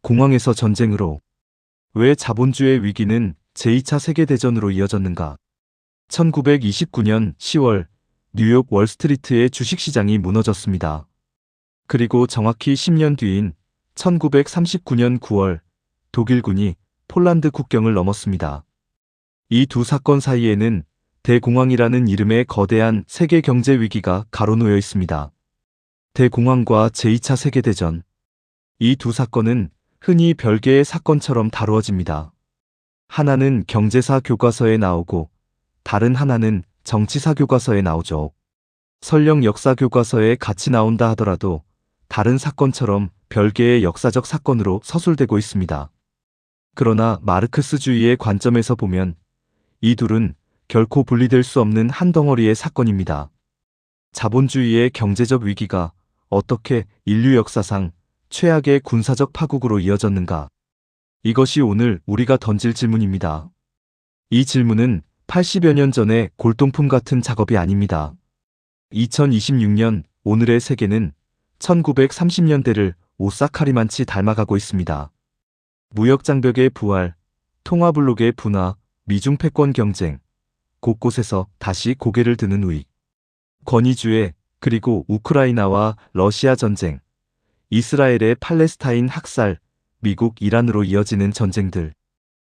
공황에서 전쟁으로. 왜 자본주의 위기는 제2차 세계대전으로 이어졌는가? 1929년 10월 뉴욕 월스트리트의 주식시장이 무너졌습니다. 그리고 정확히 10년 뒤인 1939년 9월 독일군이 폴란드 국경을 넘었습니다. 이 두 사건 사이에는 대공황이라는 이름의 거대한 세계 경제 위기가 가로놓여 있습니다. 대공황과 제2차 세계대전. 이 두 사건은 흔히 별개의 사건처럼 다루어집니다. 하나는 경제사 교과서에 나오고 다른 하나는 정치사 교과서에 나오죠. 설령 역사 교과서에 같이 나온다 하더라도 다른 사건처럼 별개의 역사적 사건으로 서술되고 있습니다. 그러나 마르크스주의의 관점에서 보면 이 둘은 결코 분리될 수 없는 한 덩어리의 사건입니다. 자본주의의 경제적 위기가 어떻게 인류 역사상 최악의 군사적 파국으로 이어졌는가? 이것이 오늘 우리가 던질 질문입니다. 이 질문은 80여 년 전의 골동품 같은 작업이 아닙니다. 2026년 오늘의 세계는 1930년대를 오싹하리만치 닮아가고 있습니다. 무역장벽의 부활, 통화블록의 분화, 미중 패권 경쟁, 곳곳에서 다시 고개를 드는 우익, 권위주의, 그리고 우크라이나와 러시아 전쟁, 이스라엘의 팔레스타인 학살, 미국 이란으로 이어지는 전쟁들.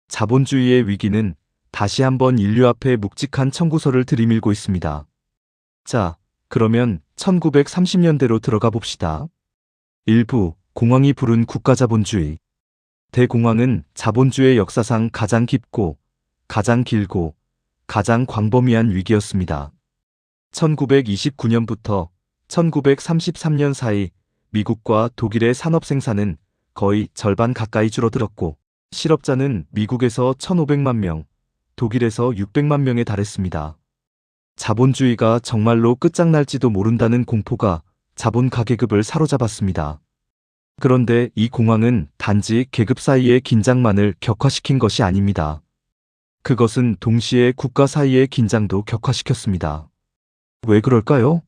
자본주의의 위기는 다시 한번 인류 앞에 묵직한 청구서를 들이밀고 있습니다. 자, 그러면 1930년대로 들어가 봅시다. 일부 공황이 부른 국가자본주의. 대공황은 자본주의 역사상 가장 깊고 가장 길고 가장 광범위한 위기였습니다. 1929년부터 1933년 사이 미국과 독일의 산업 생산은 거의 절반 가까이 줄어들었고 실업자는 미국에서 1,500만 명, 독일에서 600만 명에 달했습니다. 자본주의가 정말로 끝장날지도 모른다는 공포가 자본 가계급을 사로잡았습니다. 그런데 이 공황은 단지 계급 사이의 긴장만을 격화시킨 것이 아닙니다. 그것은 동시에 국가 사이의 긴장도 격화시켰습니다. 왜 그럴까요?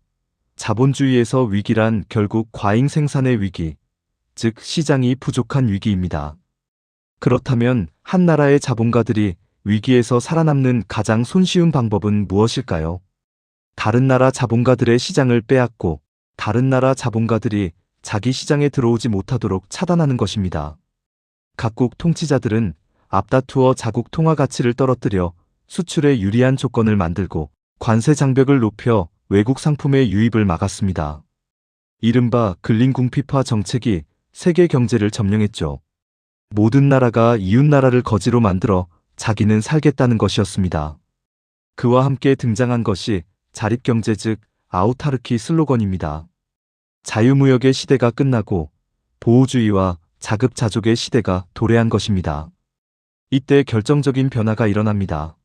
자본주의에서 위기란 결국 과잉 생산의 위기, 즉 시장이 부족한 위기입니다. 그렇다면 한 나라의 자본가들이 위기에서 살아남는 가장 손쉬운 방법은 무엇일까요? 다른 나라 자본가들의 시장을 빼앗고 다른 나라 자본가들이 자기 시장에 들어오지 못하도록 차단하는 것입니다. 각국 통치자들은 앞다투어 자국 통화 가치를 떨어뜨려 수출에 유리한 조건을 만들고 관세 장벽을 높여 외국 상품의 유입을 막았습니다. 이른바 근린궁핍화 정책이 세계 경제를 점령했죠. 모든 나라가 이웃 나라를 거지로 만들어 자기는 살겠다는 것이었습니다. 그와 함께 등장한 것이 자립경제 즉 아우타르키 슬로건입니다. 자유무역의 시대가 끝나고 보호주의와 자급자족의 시대가 도래한 것입니다. 이때 결정적인 변화가 일어납니다.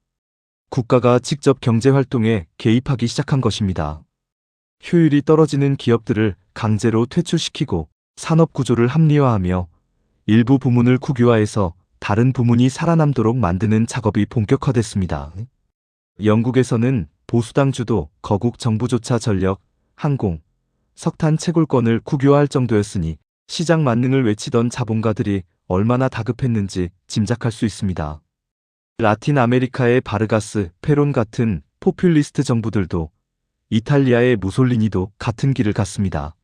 국가가 직접 경제활동에 개입하기 시작한 것입니다. 효율이 떨어지는 기업들을 강제로 퇴출시키고 산업구조를 합리화하며 일부 부문을 국유화해서 다른 부문이 살아남도록 만드는 작업이 본격화됐습니다. 영국에서는 보수당 주도 거국 정부조차 전력, 항공, 석탄 채굴권을 국유화할 정도였으니 시장 만능을 외치던 자본가들이 얼마나 다급했는지 짐작할 수 있습니다. 라틴 아메리카의 바르가스, 페론 같은 포퓰리스트 정부들도 이탈리아의 무솔리니도 같은 길을 갔습니다.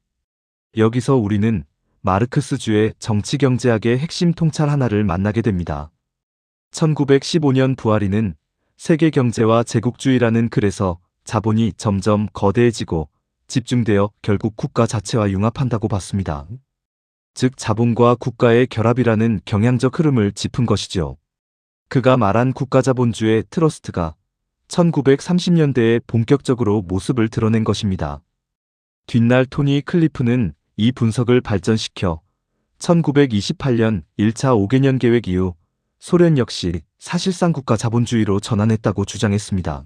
여기서 우리는 마르크스주의 정치경제학의 핵심 통찰 하나를 만나게 됩니다. 1915년 부하리는 세계경제와 제국주의라는 글에서 자본이 점점 거대해지고 집중되어 결국 국가 자체와 융합한다고 봤습니다. 즉 자본과 국가의 결합이라는 경향적 흐름을 짚은 것이죠. 그가 말한 국가자본주의 트러스트가 1930년대에 본격적으로 모습을 드러낸 것입니다. 뒷날 토니 클리프는 이 분석을 발전시켜 1928년 1차 5개년 계획 이후 소련 역시 사실상 국가 자본주의로 전환했다고 주장했습니다.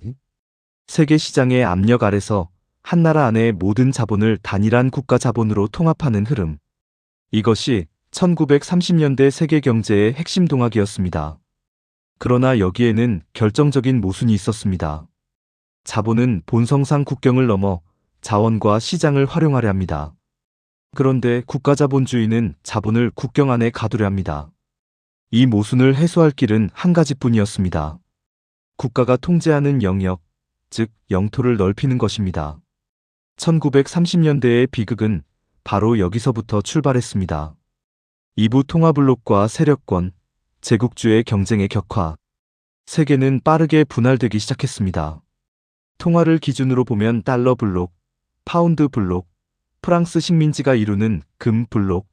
세계 시장의 압력 아래서 한 나라 안의 모든 자본을 단일한 국가 자본으로 통합하는 흐름. 이것이 1930년대 세계 경제의 핵심 동학이었습니다. 그러나 여기에는 결정적인 모순이 있었습니다. 자본은 본성상 국경을 넘어 자원과 시장을 활용하려 합니다. 그런데 국가자본주의는 자본을 국경 안에 가두려 합니다. 이 모순을 해소할 길은 한 가지뿐이었습니다. 국가가 통제하는 영역, 즉 영토를 넓히는 것입니다. 1930년대의 비극은 바로 여기서부터 출발했습니다. 이부 통화블록과 세력권, 제국주의 경쟁의 격화. 세계는 빠르게 분할되기 시작했습니다. 통화를 기준으로 보면 달러 블록, 파운드 블록, 프랑스 식민지가 이루는 금 블록,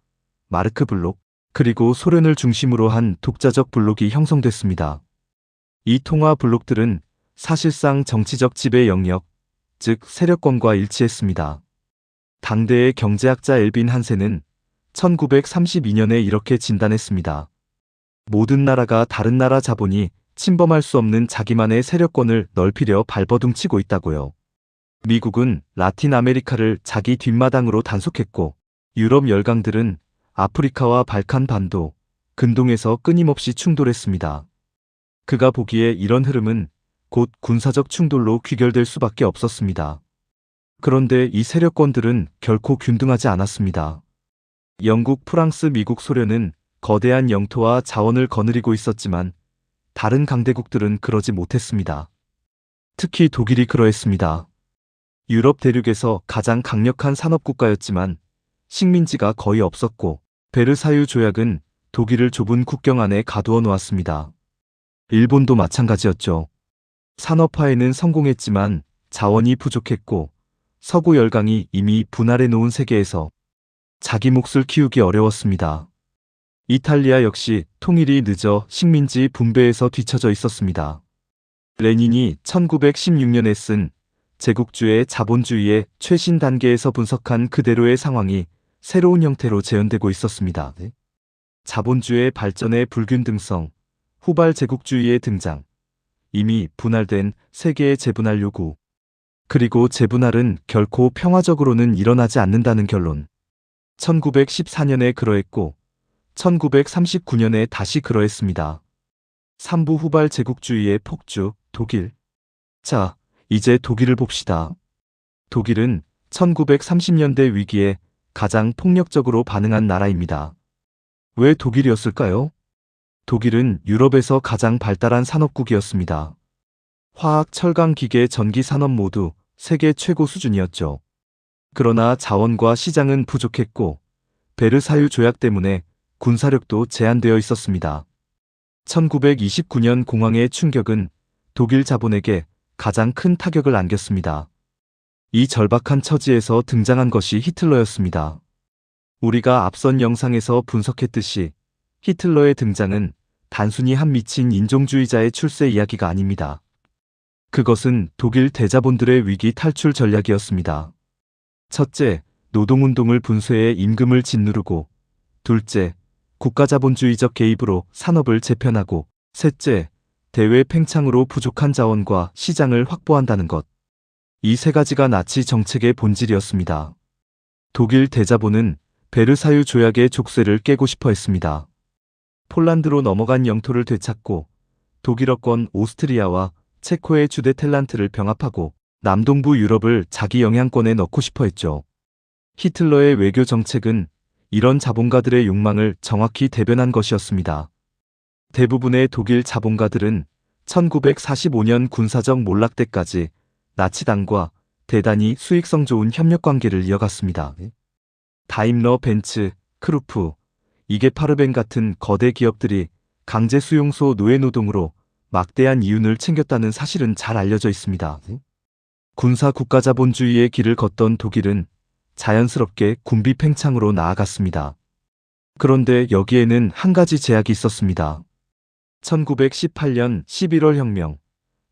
마르크 블록, 그리고 소련을 중심으로 한 독자적 블록이 형성됐습니다. 이 통화 블록들은 사실상 정치적 지배 영역, 즉 세력권과 일치했습니다. 당대의 경제학자 엘빈 한센은 1932년에 이렇게 진단했습니다. 모든 나라가 다른 나라 자본이 침범할 수 없는 자기만의 세력권을 넓히려 발버둥치고 있다고요. 미국은 라틴 아메리카를 자기 뒷마당으로 단속했고 유럽 열강들은 아프리카와 발칸 반도, 근동에서 끊임없이 충돌했습니다. 그가 보기에 이런 흐름은 곧 군사적 충돌로 귀결될 수밖에 없었습니다. 그런데 이 세력권들은 결코 균등하지 않았습니다. 영국, 프랑스, 미국, 소련은 거대한 영토와 자원을 거느리고 있었지만 다른 강대국들은 그러지 못했습니다. 특히 독일이 그러했습니다. 유럽 대륙에서 가장 강력한 산업국가였지만 식민지가 거의 없었고 베르사유 조약은 독일을 좁은 국경 안에 가두어 놓았습니다. 일본도 마찬가지였죠. 산업화에는 성공했지만 자원이 부족했고 서구 열강이 이미 분할해 놓은 세계에서 자기 몫을 키우기 어려웠습니다. 이탈리아 역시 통일이 늦어 식민지 분배에서 뒤처져 있었습니다. 레닌이 1916년에 쓴 제국주의 자본주의의 최신 단계에서 분석한 그대로의 상황이 새로운 형태로 재현되고 있었습니다. 자본주의 발전의 불균등성, 후발 제국주의의 등장, 이미 분할된 세계의 재분할 요구, 그리고 재분할은 결코 평화적으로는 일어나지 않는다는 결론. 1914년에 그러했고 1939년에 다시 그러했습니다. 3부 후발 제국주의의 폭주, 독일. 자, 이제 독일을 봅시다. 독일은 1930년대 위기에 가장 폭력적으로 반응한 나라입니다. 왜 독일이었을까요? 독일은 유럽에서 가장 발달한 산업국이었습니다. 화학, 철강, 기계, 전기 산업 모두 세계 최고 수준이었죠. 그러나 자원과 시장은 부족했고 베르사유 조약 때문에 군사력도 제한되어 있었습니다. 1929년 공황의 충격은 독일 자본에게 가장 큰 타격을 안겼습니다. 이 절박한 처지에서 등장한 것이 히틀러였습니다. 우리가 앞선 영상에서 분석했듯이 히틀러의 등장은 단순히 한 미친 인종주의자의 출세 이야기가 아닙니다. 그것은 독일 대자본들의 위기 탈출 전략이었습니다. 첫째, 노동운동을 분쇄해 임금을 짓누르고, 둘째, 국가자본주의적 개입으로 산업을 재편하고, 셋째, 대외 팽창으로 부족한 자원과 시장을 확보한다는 것. 이 세 가지가 나치 정책의 본질이었습니다. 독일 대자본은 베르사유 조약의 족쇄를 깨고 싶어 했습니다. 폴란드로 넘어간 영토를 되찾고 독일어권 오스트리아와 체코의 주데텔란트를 병합하고 남동부 유럽을 자기 영향권에 넣고 싶어 했죠. 히틀러의 외교 정책은 이런 자본가들의 욕망을 정확히 대변한 것이었습니다. 대부분의 독일 자본가들은 1945년 군사적 몰락 때까지 나치당과 대단히 수익성 좋은 협력관계를 이어갔습니다. 다임러, 벤츠, 크루프, 이게파르벤 같은 거대 기업들이 강제 수용소 노예노동으로 막대한 이윤을 챙겼다는 사실은 잘 알려져 있습니다. 군사 국가자본주의의 길을 걷던 독일은 자연스럽게 군비 팽창으로 나아갔습니다. 그런데 여기에는 한 가지 제약이 있었습니다. 1918년 11월 혁명,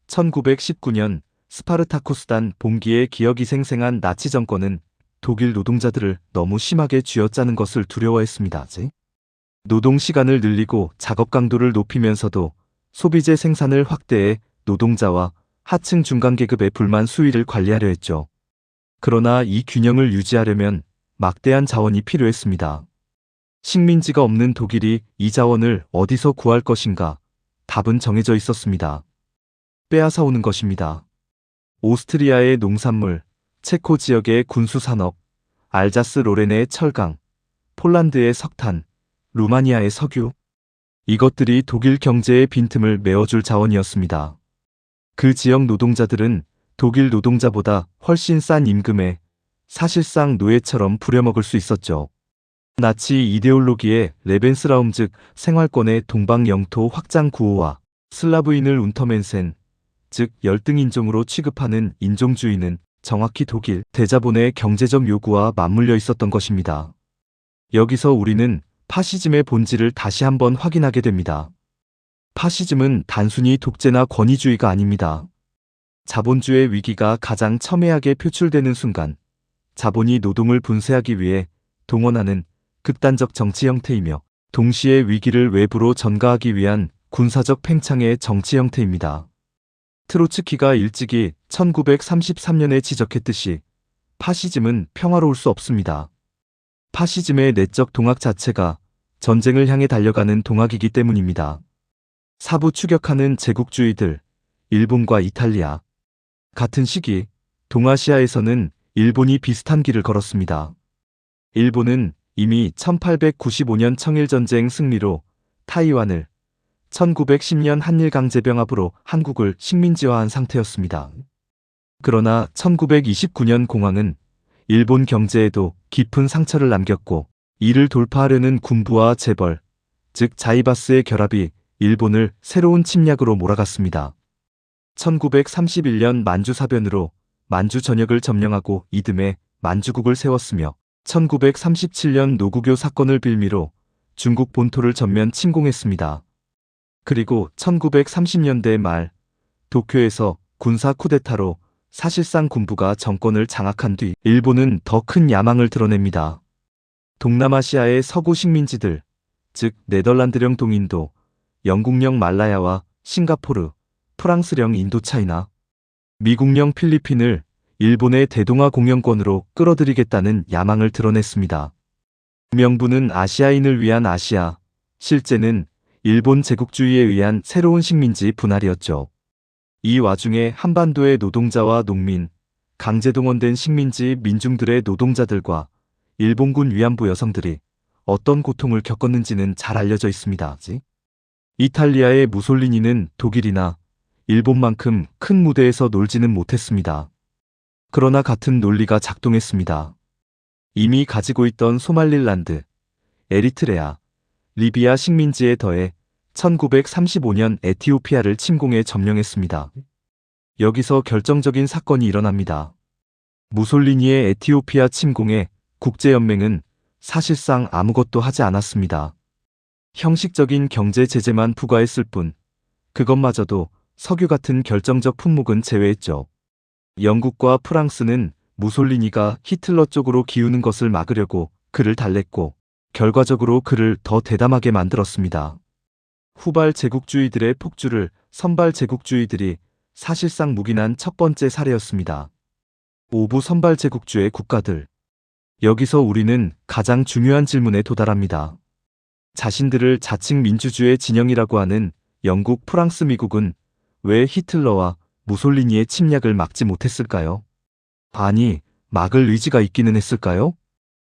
1919년 스파르타쿠스단 봉기의 기억이 생생한 나치 정권은 독일 노동자들을 너무 심하게 쥐어짜는 것을 두려워했습니다. 노동 시간을 늘리고 작업 강도를 높이면서도 소비재 생산을 확대해 노동자와 하층 중간계급의 불만 수위를 관리하려 했죠. 그러나 이 균형을 유지하려면 막대한 자원이 필요했습니다. 식민지가 없는 독일이 이 자원을 어디서 구할 것인가? 답은 정해져 있었습니다. 빼앗아 오는 것입니다. 오스트리아의 농산물, 체코 지역의 군수산업, 알자스 로렌의 철강, 폴란드의 석탄, 루마니아의 석유. 이것들이 독일 경제의 빈틈을 메워줄 자원이었습니다. 그 지역 노동자들은 독일 노동자보다 훨씬 싼 임금에 사실상 노예처럼 부려먹을 수 있었죠. 나치 이데올로기의 레벤스라움 즉 생활권의 동방 영토 확장 구호와 슬라브인을 운터멘센 즉 열등 인종으로 취급하는 인종주의는 정확히 독일 대자본의 경제적 요구와 맞물려 있었던 것입니다. 여기서 우리는 파시즘의 본질을 다시 한번 확인하게 됩니다. 파시즘은 단순히 독재나 권위주의가 아닙니다. 자본주의 위기가 가장 첨예하게 표출되는 순간 자본이 노동을 분쇄하기 위해 동원하는 극단적 정치 형태이며 동시에 위기를 외부로 전가하기 위한 군사적 팽창의 정치 형태입니다. 트로츠키가 일찍이 1933년에 지적했듯이 파시즘은 평화로울 수 없습니다. 파시즘의 내적 동학 자체가 전쟁을 향해 달려가는 동학이기 때문입니다. 사부 추격하는 제국주의들, 일본과 이탈리아. 같은 시기 동아시아에서는 일본이 비슷한 길을 걸었습니다. 일본은 이미 1895년 청일전쟁 승리로 타이완을, 1910년 한일강제병합으로 한국을 식민지화한 상태였습니다. 그러나 1929년 공황은 일본 경제에도 깊은 상처를 남겼고 이를 돌파하려는 군부와 재벌, 즉 자이바스의 결합이 일본을 새로운 침략으로 몰아갔습니다. 1931년 만주사변으로 만주 전역을 점령하고 이듬해 만주국을 세웠으며 1937년 노구교 사건을 빌미로 중국 본토를 전면 침공했습니다. 그리고 1930년대 말 도쿄에서 군사 쿠데타로 사실상 군부가 정권을 장악한 뒤 일본은 더 큰 야망을 드러냅니다. 동남아시아의 서구 식민지들, 즉 네덜란드령 동인도, 영국령 말라야와 싱가포르, 프랑스령 인도차이나, 미국령 필리핀을 일본의 대동아 공영권으로 끌어들이겠다는 야망을 드러냈습니다. 명분은 아시아인을 위한 아시아, 실제는 일본 제국주의에 의한 새로운 식민지 분할이었죠. 이 와중에 한반도의 노동자와 농민, 강제동원된 식민지 민중들의 노동자들과 일본군 위안부 여성들이 어떤 고통을 겪었는지는 잘 알려져 있습니다. 이탈리아의 무솔리니는 독일이나 일본만큼 큰 무대에서 놀지는 못했습니다. 그러나 같은 논리가 작동했습니다. 이미 가지고 있던 소말릴란드, 에리트레아, 리비아 식민지에 더해 1935년 에티오피아를 침공해 점령했습니다. 여기서 결정적인 사건이 일어납니다. 무솔리니의 에티오피아 침공에 국제연맹은 사실상 아무것도 하지 않았습니다. 형식적인 경제 제재만 부과했을 뿐 그것마저도 석유 같은 결정적 품목은 제외했죠. 영국과 프랑스는 무솔리니가 히틀러 쪽으로 기우는 것을 막으려고 그를 달랬고 결과적으로 그를 더 대담하게 만들었습니다. 후발 제국주의들의 폭주를 선발 제국주의들이 사실상 묵인한 첫 번째 사례였습니다. 오부 선발 제국주의 국가들. 여기서 우리는 가장 중요한 질문에 도달합니다. 자신들을 자칭 민주주의 진영이라고 하는 영국, 프랑스, 미국은 왜 히틀러와 무솔리니의 침략을 막지 못했을까요? 아니, 막을 의지가 있기는 했을까요?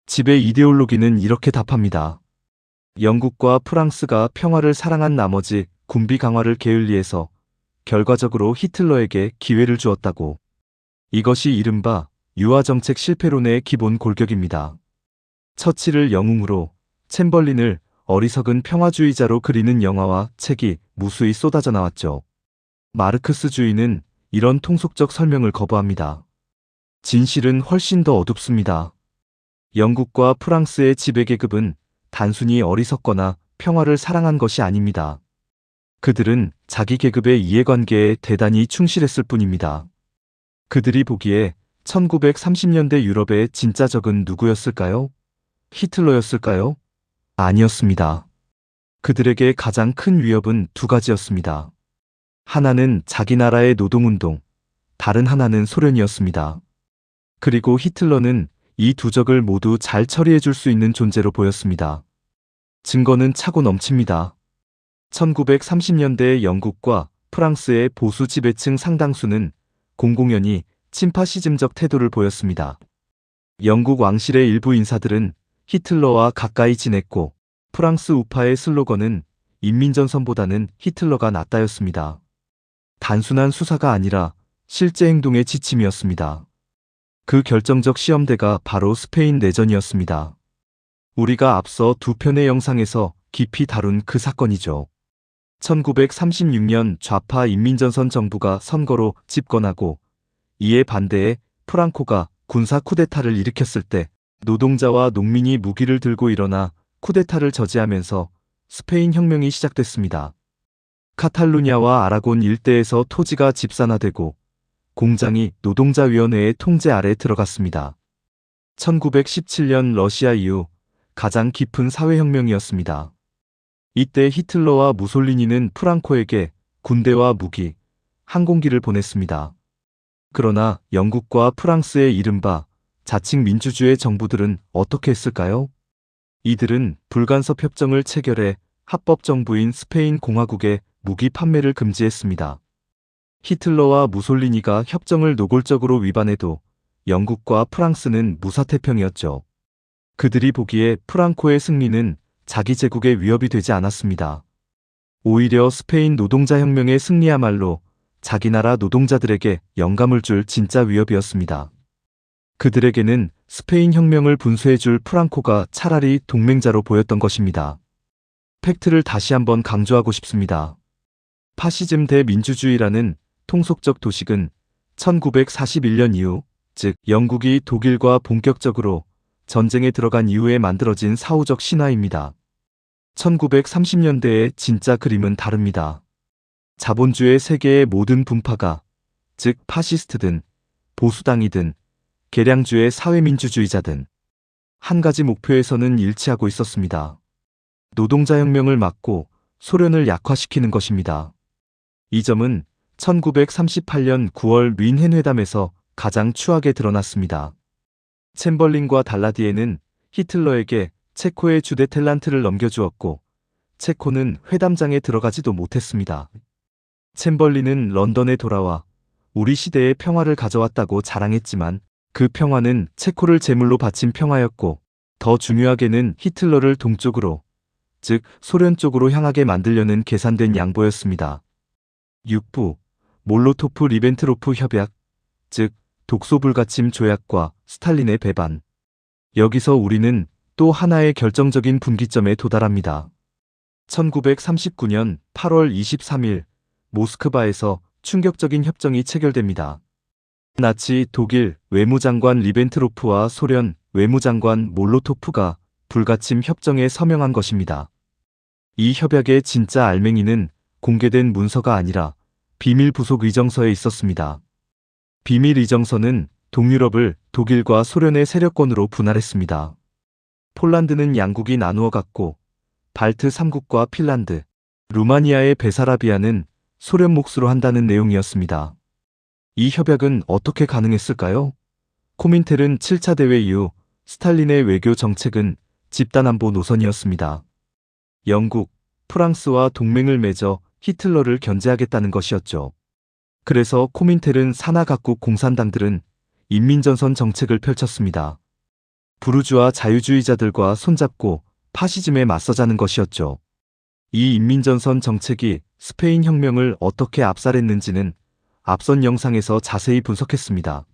지배 이데올로기는 이렇게 답합니다. 영국과 프랑스가 평화를 사랑한 나머지 군비 강화를 게을리해서 결과적으로 히틀러에게 기회를 주었다고. 이것이 이른바 유화정책 실패론의 기본 골격입니다. 처칠을 영웅으로, 챔벌린을 어리석은 평화주의자로 그리는 영화와 책이 무수히 쏟아져 나왔죠. 마르크스주의는 이런 통속적 설명을 거부합니다. 진실은 훨씬 더 어둡습니다. 영국과 프랑스의 지배계급은 단순히 어리석거나 평화를 사랑한 것이 아닙니다. 그들은 자기 계급의 이해관계에 대단히 충실했을 뿐입니다. 그들이 보기에 1930년대 유럽의 진짜 적은 누구였을까요? 히틀러였을까요? 아니었습니다. 그들에게 가장 큰 위협은 두 가지였습니다. 하나는 자기 나라의 노동운동, 다른 하나는 소련이었습니다. 그리고 히틀러는 이 두 적을 모두 잘 처리해 줄 수 있는 존재로 보였습니다. 증거는 차고 넘칩니다. 1930년대 영국과 프랑스의 보수 지배층 상당수는 공공연히 친파시즘적 태도를 보였습니다. 영국 왕실의 일부 인사들은 히틀러와 가까이 지냈고 프랑스 우파의 슬로건은 인민전선보다는 히틀러가 낫다였습니다. 단순한 수사가 아니라 실제 행동의 지침이었습니다. 그 결정적 시험대가 바로 스페인 내전이었습니다. 우리가 앞서 두 편의 영상에서 깊이 다룬 그 사건이죠. 1936년 좌파 인민전선 정부가 선거로 집권하고 이에 반대해 프랑코가 군사 쿠데타를 일으켰을 때 노동자와 농민이 무기를 들고 일어나 쿠데타를 저지하면서 스페인 혁명이 시작됐습니다. 카탈루냐와 아라곤 일대에서 토지가 집산화되고 공장이 노동자위원회의 통제 아래 들어갔습니다. 1917년 러시아 이후 가장 깊은 사회혁명이었습니다. 이때 히틀러와 무솔리니는 프랑코에게 군대와 무기, 항공기를 보냈습니다. 그러나 영국과 프랑스의 이른바 자칭 민주주의 정부들은 어떻게 했을까요? 이들은 불간섭 협정을 체결해 합법 정부인 스페인 공화국에 무기 판매를 금지했습니다. 히틀러와 무솔리니가 협정을 노골적으로 위반해도 영국과 프랑스는 무사태평이었죠. 그들이 보기에 프랑코의 승리는 자기 제국의 위협이 되지 않았습니다. 오히려 스페인 노동자혁명의 승리야말로 자기 나라 노동자들에게 영감을 줄 진짜 위협이었습니다. 그들에게는 스페인 혁명을 분수해줄 프랑코가 차라리 동맹자로 보였던 것입니다. 팩트를 다시 한번 강조하고 싶습니다. 파시즘 대 민주주의라는 통속적 도식은 1941년 이후, 즉 영국이 독일과 본격적으로 전쟁에 들어간 이후에 만들어진 사후적 신화입니다. 1930년대의 진짜 그림은 다릅니다. 자본주의 세계의 모든 분파가, 즉 파시스트든 보수당이든 개량주의 사회민주주의자든 한 가지 목표에서는 일치하고 있었습니다. 노동자혁명을 막고 소련을 약화시키는 것입니다. 이 점은 1938년 9월 뮌헨 회담에서 가장 추하게 드러났습니다. 챔벌린과 달라디에는 히틀러에게 체코의 주데텔란트를 넘겨주었고 체코는 회담장에 들어가지도 못했습니다. 챔벌린은 런던에 돌아와 우리 시대의 평화를 가져왔다고 자랑했지만 그 평화는 체코를 제물로 바친 평화였고 더 중요하게는 히틀러를 동쪽으로, 즉 소련 쪽으로 향하게 만들려는 계산된 양보였습니다. 6부 몰로토프-리벤트로프 협약, 즉 독소불가침 조약과 스탈린의 배반. 여기서 우리는 또 하나의 결정적인 분기점에 도달합니다. 1939년 8월 23일 모스크바에서 충격적인 협정이 체결됩니다. 나치 독일 외무장관 리벤트로프와 소련 외무장관 몰로토프가 불가침 협정에 서명한 것입니다. 이 협약의 진짜 알맹이는 공개된 문서가 아니라 비밀 부속 의정서에 있었습니다. 비밀 의정서는 동유럽을 독일과 소련의 세력권으로 분할했습니다. 폴란드는 양국이 나누어 갔고 발트 3국과 핀란드, 루마니아의 베사라비아는 소련 몫으로 한다는 내용이었습니다. 이 협약은 어떻게 가능했을까요? 코민텔은 7차 대회 이후 스탈린의 외교 정책은 집단안보 노선이었습니다. 영국, 프랑스와 동맹을 맺어 히틀러를 견제하겠다는 것이었죠. 그래서 코민텔은 산하 각국 공산당들은 인민전선 정책을 펼쳤습니다. 부르주아 자유주의자들과 손잡고 파시즘에 맞서자는 것이었죠. 이 인민전선 정책이 스페인 혁명을 어떻게 압살했는지는 앞선 영상에서 자세히 분석했습니다.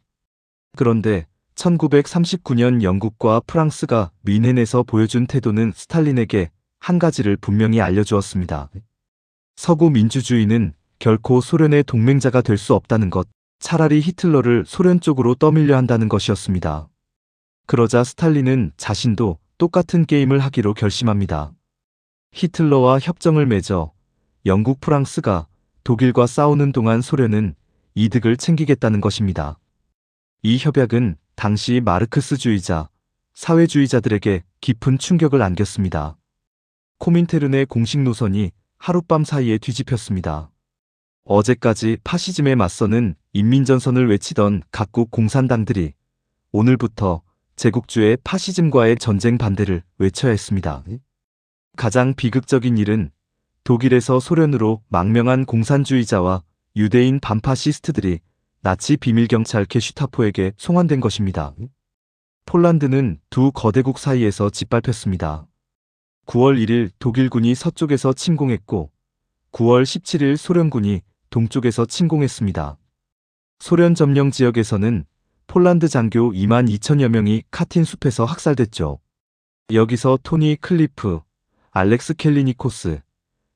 그런데 1939년 영국과 프랑스가 뮌헨에서 보여준 태도는 스탈린에게 한 가지를 분명히 알려주었습니다. 서구 민주주의는 결코 소련의 동맹자가 될 수 없다는 것, 차라리 히틀러를 소련 쪽으로 떠밀려 한다는 것이었습니다. 그러자 스탈린은 자신도 똑같은 게임을 하기로 결심합니다. 히틀러와 협정을 맺어 영국, 프랑스가 독일과 싸우는 동안 소련은 이득을 챙기겠다는 것입니다. 이 협약은 당시 마르크스주의자, 사회주의자들에게 깊은 충격을 안겼습니다. 코민테른의 공식 노선이 하룻밤 사이에 뒤집혔습니다. 어제까지 파시즘에 맞서는 인민전선을 외치던 각국 공산당들이 오늘부터 제국주의 파시즘과의 전쟁 반대를 외쳐야 했습니다. 가장 비극적인 일은 독일에서 소련으로 망명한 공산주의자와 유대인 반파시스트들이 나치 비밀경찰 게슈타포에게 송환된 것입니다. 폴란드는 두 거대국 사이에서 짓밟혔습니다. 9월 1일 독일군이 서쪽에서 침공했고 9월 17일 소련군이 동쪽에서 침공했습니다. 소련 점령 지역에서는 폴란드 장교 2만 2천여 명이 카틴 숲에서 학살됐죠. 여기서 토니 클리프, 알렉스 켈리니코스,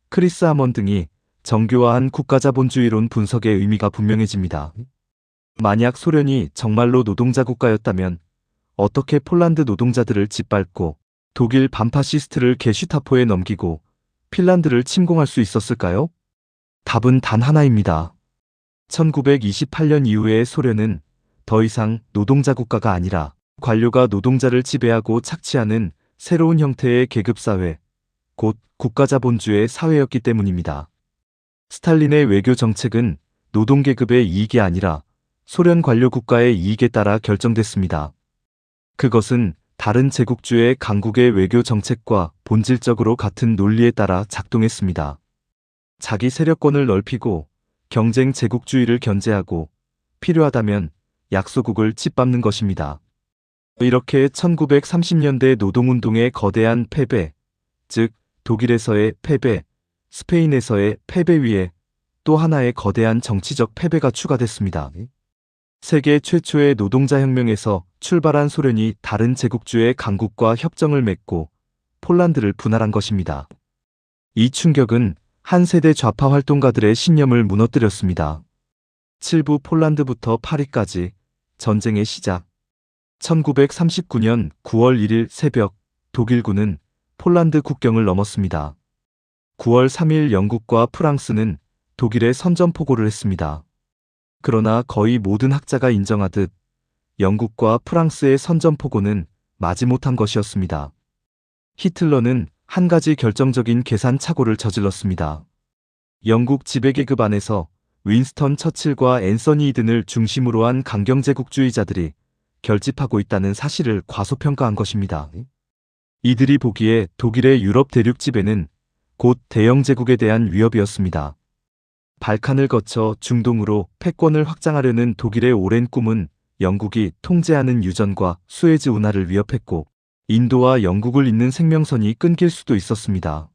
크리스 하먼 등이 정교화한 국가자본주의론 분석의 의미가 분명해집니다. 만약 소련이 정말로 노동자 국가였다면 어떻게 폴란드 노동자들을 짓밟고 독일 반파시스트를 게슈타포에 넘기고 핀란드를 침공할 수 있었을까요? 답은 단 하나입니다. 1928년 이후에 소련은 더 이상 노동자 국가가 아니라 관료가 노동자를 지배하고 착취하는 새로운 형태의 계급사회, 곧 국가자본주의 사회였기 때문입니다. 스탈린의 외교 정책은 노동계급의 이익이 아니라 소련 관료 국가의 이익에 따라 결정됐습니다. 그것은 다른 제국주의 강국의 외교 정책과 본질적으로 같은 논리에 따라 작동했습니다. 자기 세력권을 넓히고 경쟁 제국주의를 견제하고 필요하다면 약소국을 짓밟는 것입니다. 이렇게 1930년대 노동운동의 거대한 패배, 즉 독일에서의 패배, 스페인에서의 패배 위에 또 하나의 거대한 정치적 패배가 추가됐습니다. 세계 최초의 노동자혁명에서 출발한 소련이 다른 제국주의 강국과 협정을 맺고 폴란드를 분할한 것입니다. 이 충격은 한 세대 좌파 활동가들의 신념을 무너뜨렸습니다. 7부 폴란드부터 파리까지 전쟁의 시작. 1939년 9월 1일 새벽 독일군은 폴란드 국경을 넘었습니다. 9월 3일 영국과 프랑스는 독일에 선전포고를 했습니다. 그러나 거의 모든 학자가 인정하듯 영국과 프랑스의 선전포고는 마지못한 것이었습니다. 히틀러는 한 가지 결정적인 계산착오를 저질렀습니다. 영국 지배계급 안에서 윈스턴 처칠과 앤서니 이든을 중심으로 한 강경제국주의자들이 결집하고 있다는 사실을 과소평가한 것입니다. 이들이 보기에 독일의 유럽 대륙 지배는 곧 대영 제국에 대한 위협이었습니다. 발칸을 거쳐 중동으로 패권을 확장하려는 독일의 오랜 꿈은 영국이 통제하는 유전과 수에즈 운하를 위협했고 인도와 영국을 잇는 생명선이 끊길 수도 있었습니다.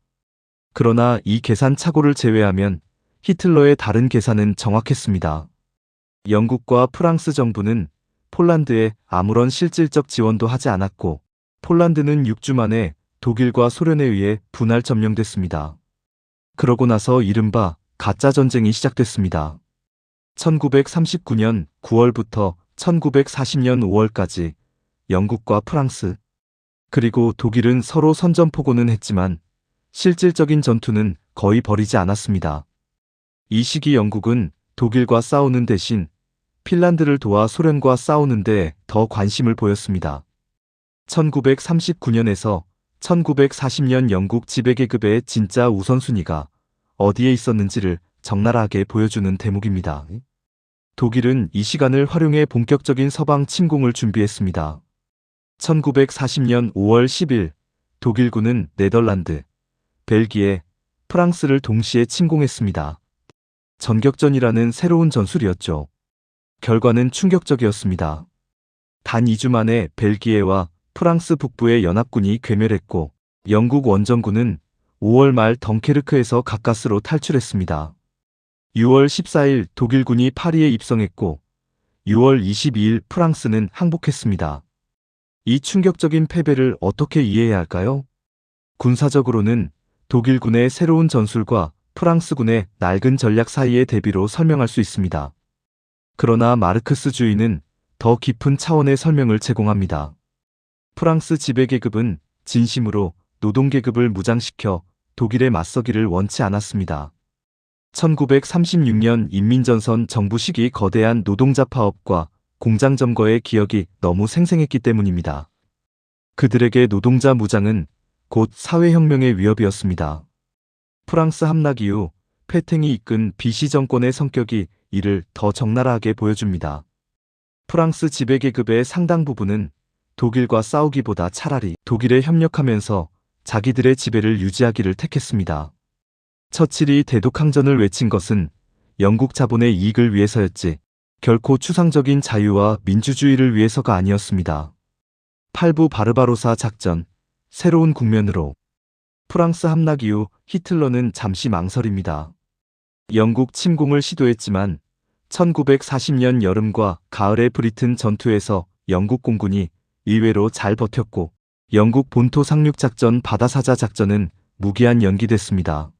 그러나 이 계산착오를 제외하면 히틀러의 다른 계산은 정확했습니다. 영국과 프랑스 정부는 폴란드에 아무런 실질적 지원도 하지 않았고 폴란드는 6주 만에 독일과 소련에 의해 분할 점령됐습니다. 그러고 나서 이른바 가짜 전쟁이 시작됐습니다. 1939년 9월부터 1940년 5월까지 영국과 프랑스 그리고 독일은 서로 선전포고는 했지만 실질적인 전투는 거의 벌이지 않았습니다. 이 시기 영국은 독일과 싸우는 대신 핀란드를 도와 소련과 싸우는 데 더 관심을 보였습니다. 1939년에서 1940년 영국 지배계급의 진짜 우선순위가 어디에 있었는지를 적나라하게 보여주는 대목입니다. 독일은 이 시간을 활용해 본격적인 서방 침공을 준비했습니다. 1940년 5월 10일 독일군은 네덜란드, 벨기에, 프랑스를 동시에 침공했습니다. 전격전이라는 새로운 전술이었죠. 결과는 충격적이었습니다. 단 2주 만에 벨기에와 프랑스 북부의 연합군이 괴멸했고 영국 원정군은 5월 말 덩케르크에서 가까스로 탈출했습니다. 6월 14일 독일군이 파리에 입성했고 6월 22일 프랑스는 항복했습니다. 이 충격적인 패배를 어떻게 이해해야 할까요? 군사적으로는 독일군의 새로운 전술과 프랑스군의 낡은 전략 사이의 대비로 설명할 수 있습니다. 그러나 마르크스주의는 더 깊은 차원의 설명을 제공합니다. 프랑스 지배계급은 진심으로 노동계급을 무장시켜 독일에 맞서기를 원치 않았습니다. 1936년 인민전선 정부 시기 거대한 노동자 파업과 공장 점거의 기억이 너무 생생했기 때문입니다. 그들에게 노동자 무장은 곧 사회혁명의 위협이었습니다. 프랑스 함락 이후 페탱이 이끈 비시 정권의 성격이 이를 더 적나라하게 보여줍니다. 프랑스 지배계급의 상당 부분은 독일과 싸우기보다 차라리 독일에 협력하면서 자기들의 지배를 유지하기를 택했습니다. 처칠이 대독항전을 외친 것은 영국 자본의 이익을 위해서였지 결코 추상적인 자유와 민주주의를 위해서가 아니었습니다. 8부 바르바로사 작전, 새로운 국면으로. 프랑스 함락 이후 히틀러는 잠시 망설입니다. 영국 침공을 시도했지만 1940년 여름과 가을의 브리튼 전투에서 영국 공군이 의외로 잘 버텼고, 영국 본토 상륙 작전 바다사자 작전은 무기한 연기됐습니다.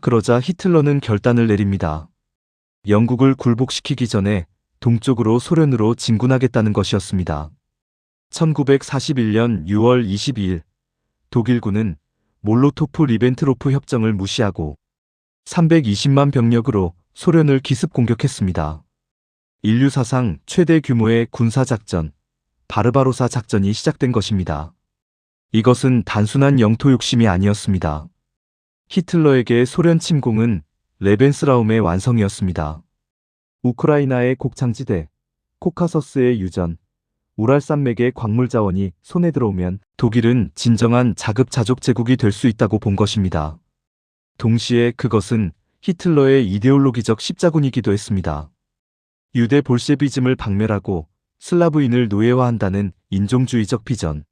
그러자 히틀러는 결단을 내립니다. 영국을 굴복시키기 전에 동쪽으로 소련으로 진군하겠다는 것이었습니다. 1941년 6월 22일 독일군은 몰로토프-리벤트로프 협정을 무시하고 320만 병력으로 소련을 기습 공격했습니다. 인류 사상 최대 규모의 군사작전, 바르바로사 작전이 시작된 것입니다. 이것은 단순한 영토 욕심이 아니었습니다. 히틀러에게 소련 침공은 레벤스라움의 완성이었습니다. 우크라이나의 곡창지대, 코카서스의 유전, 우랄산맥의 광물 자원이 손에 들어오면 독일은 진정한 자급자족 제국이 될 수 있다고 본 것입니다. 동시에 그것은 히틀러의 이데올로기적 십자군이기도 했습니다. 유대 볼셰비즘을 박멸하고 슬라브인을 노예화한다는 인종주의적 비전.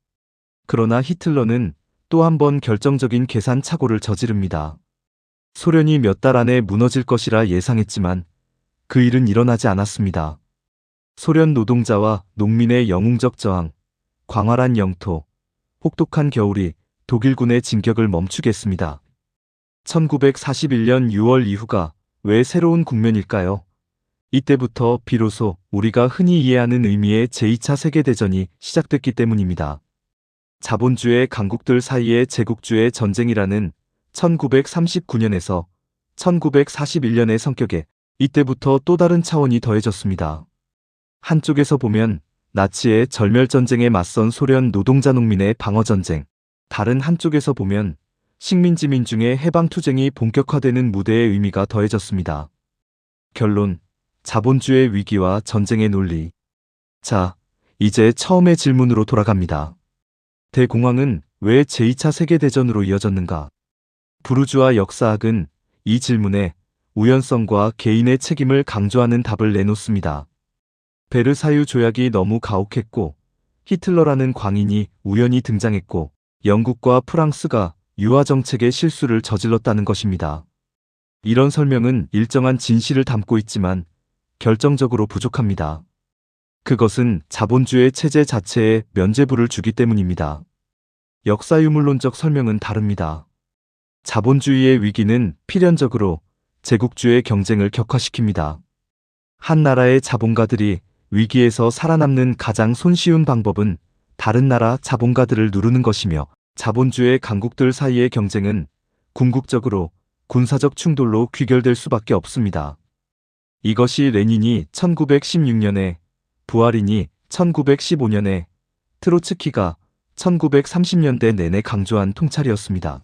그러나 히틀러는 또 한 번 결정적인 계산 착오를 저지릅니다. 소련이 몇 달 안에 무너질 것이라 예상했지만 그 일은 일어나지 않았습니다. 소련 노동자와 농민의 영웅적 저항, 광활한 영토, 혹독한 겨울이 독일군의 진격을 멈추게 했습니다. 1941년 6월 이후가 왜 새로운 국면일까요? 이때부터 비로소 우리가 흔히 이해하는 의미의 제2차 세계대전이 시작됐기 때문입니다. 자본주의 강국들 사이의 제국주의 전쟁이라는 1939년에서 1941년의 성격에 이때부터 또 다른 차원이 더해졌습니다. 한쪽에서 보면 나치의 절멸전쟁에 맞선 소련 노동자 농민의 방어전쟁, 다른 한쪽에서 보면 식민지 민중의 해방투쟁이 본격화되는 무대의 의미가 더해졌습니다. 결론, 자본주의 위기와 전쟁의 논리. 자, 이제 처음의 질문으로 돌아갑니다. 대공황은 왜 제2차 세계대전으로 이어졌는가? 부르주아 역사학은 이 질문에 우연성과 개인의 책임을 강조하는 답을 내놓습니다. 베르사유 조약이 너무 가혹했고, 히틀러라는 광인이 우연히 등장했고, 영국과 프랑스가 유화 정책의 실수를 저질렀다는 것입니다. 이런 설명은 일정한 진실을 담고 있지만 결정적으로 부족합니다. 그것은 자본주의 체제 자체에 면죄부를 주기 때문입니다. 역사유물론적 설명은 다릅니다. 자본주의의 위기는 필연적으로 제국주의 경쟁을 격화시킵니다. 한 나라의 자본가들이 위기에서 살아남는 가장 손쉬운 방법은 다른 나라 자본가들을 누르는 것이며, 자본주의 강국들 사이의 경쟁은 궁극적으로 군사적 충돌로 귀결될 수밖에 없습니다. 이것이 레닌이 1916년에, 부하린이 1915년에, 트로츠키가 1930년대 내내 강조한 통찰이었습니다.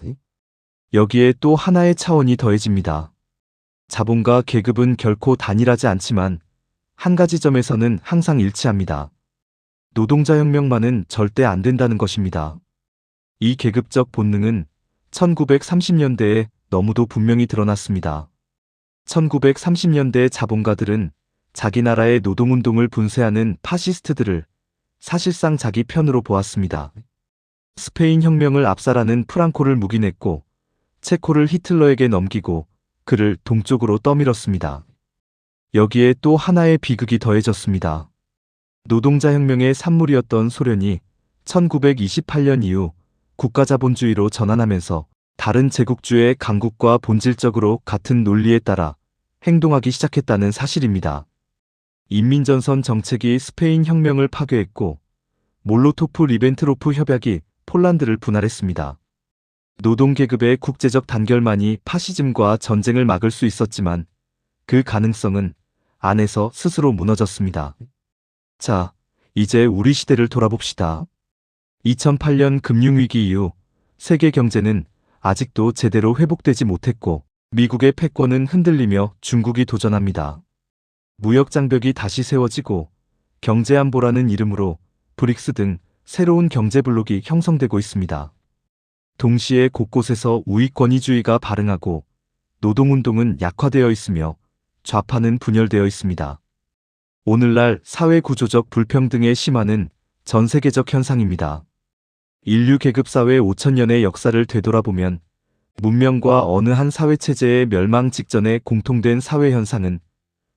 여기에 또 하나의 차원이 더해집니다. 자본가 계급은 결코 단일하지 않지만 한 가지 점에서는 항상 일치합니다. 노동자혁명만은 절대 안 된다는 것입니다. 이 계급적 본능은 1930년대에 너무도 분명히 드러났습니다. 1930년대 자본가들은 자기 나라의 노동운동을 분쇄하는 파시스트들을 사실상 자기 편으로 보았습니다. 스페인 혁명을 압살하는 프랑코를 묵인했고, 체코를 히틀러에게 넘기고 그를 동쪽으로 떠밀었습니다. 여기에 또 하나의 비극이 더해졌습니다. 노동자혁명의 산물이었던 소련이 1928년 이후 국가자본주의로 전환하면서 다른 제국주의 강국과 본질적으로 같은 논리에 따라 행동하기 시작했다는 사실입니다. 인민전선 정책이 스페인 혁명을 파괴했고, 몰로토프-리벤트로프 협약이 폴란드를 분할했습니다. 노동계급의 국제적 단결만이 파시즘과 전쟁을 막을 수 있었지만 그 가능성은 안에서 스스로 무너졌습니다. 자, 이제 우리 시대를 돌아봅시다. 2008년 금융위기 이후 세계 경제는 아직도 제대로 회복되지 못했고, 미국의 패권은 흔들리며 중국이 도전합니다. 무역장벽이 다시 세워지고, 경제안보라는 이름으로 브릭스 등 새로운 경제블록이 형성되고 있습니다. 동시에 곳곳에서 우익권위주의가 발흥하고, 노동운동은 약화되어 있으며 좌파는 분열되어 있습니다. 오늘날 사회구조적 불평등의 심화는 전 세계적 현상입니다. 인류 계급사회 5천년의 역사를 되돌아보면 문명과 어느 한 사회체제의 멸망 직전에 공통된 사회 현상은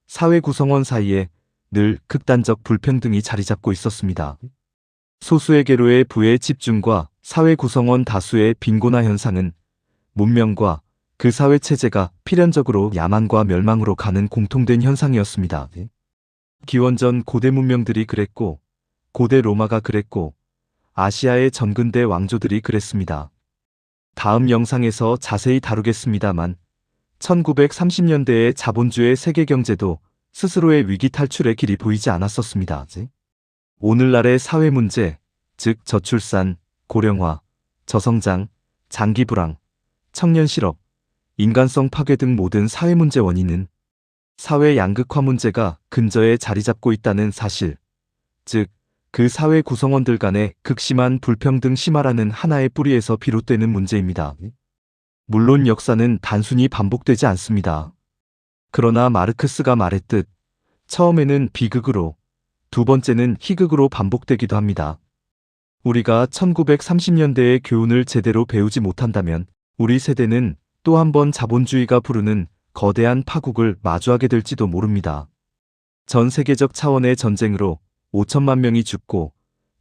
사회 구성원 사이에 늘 극단적 불평등이 자리 잡고 있었습니다. 소수에게로의 부의 집중과 사회 구성원 다수의 빈곤화 현상은 문명과 그 사회체제가 필연적으로 야만과 멸망으로 가는 공통된 현상이었습니다. 기원전 고대 문명들이 그랬고, 고대 로마가 그랬고, 아시아의 전근대 왕조들이 그랬습니다. 다음 영상에서 자세히 다루겠습니다만 1930년대의 자본주의 세계 경제도 스스로의 위기 탈출의 길이 보이지 않았었습니다. 오늘날의 사회 문제, 즉 저출산, 고령화, 저성장, 장기 불황, 청년 실업, 인간성 파괴 등 모든 사회 문제 원인은 사회 양극화 문제가 근저에 자리 잡고 있다는 사실, 즉 그 사회 구성원들 간의 극심한 불평등 심화라는 하나의 뿌리에서 비롯되는 문제입니다. 물론 역사는 단순히 반복되지 않습니다. 그러나 마르크스가 말했듯 처음에는 비극으로, 두 번째는 희극으로 반복되기도 합니다. 우리가 1930년대의 교훈을 제대로 배우지 못한다면 우리 세대는 또 한 번 자본주의가 부르는 거대한 파국을 마주하게 될지도 모릅니다. 전 세계적 차원의 전쟁으로 5천만 명이 죽고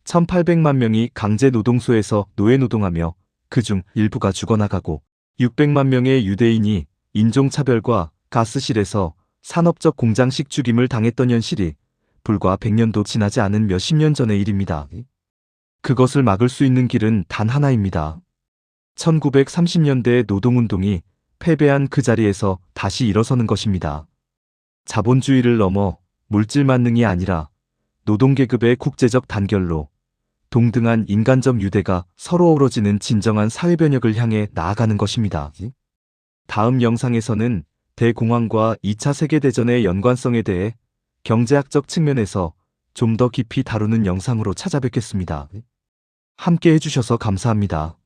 1,800만 명이 강제 노동소에서 노예노동하며 그중 일부가 죽어나가고 600만 명의 유대인이 인종차별과 가스실에서 산업적 공장식 죽임을 당했던 현실이 불과 100년도 지나지 않은 몇십 년 전의 일입니다. 그것을 막을 수 있는 길은 단 하나입니다. 1930년대 노동운동이 패배한 그 자리에서 다시 일어서는 것입니다. 자본주의를 넘어 물질 만능이 아니라 노동계급의 국제적 단결로 동등한 인간적 유대가 서로 어우러지는 진정한 사회변혁을 향해 나아가는 것입니다. 다음 영상에서는 대공황과 2차 세계대전의 연관성에 대해 경제학적 측면에서 좀 더 깊이 다루는 영상으로 찾아뵙겠습니다. 함께 해주셔서 감사합니다.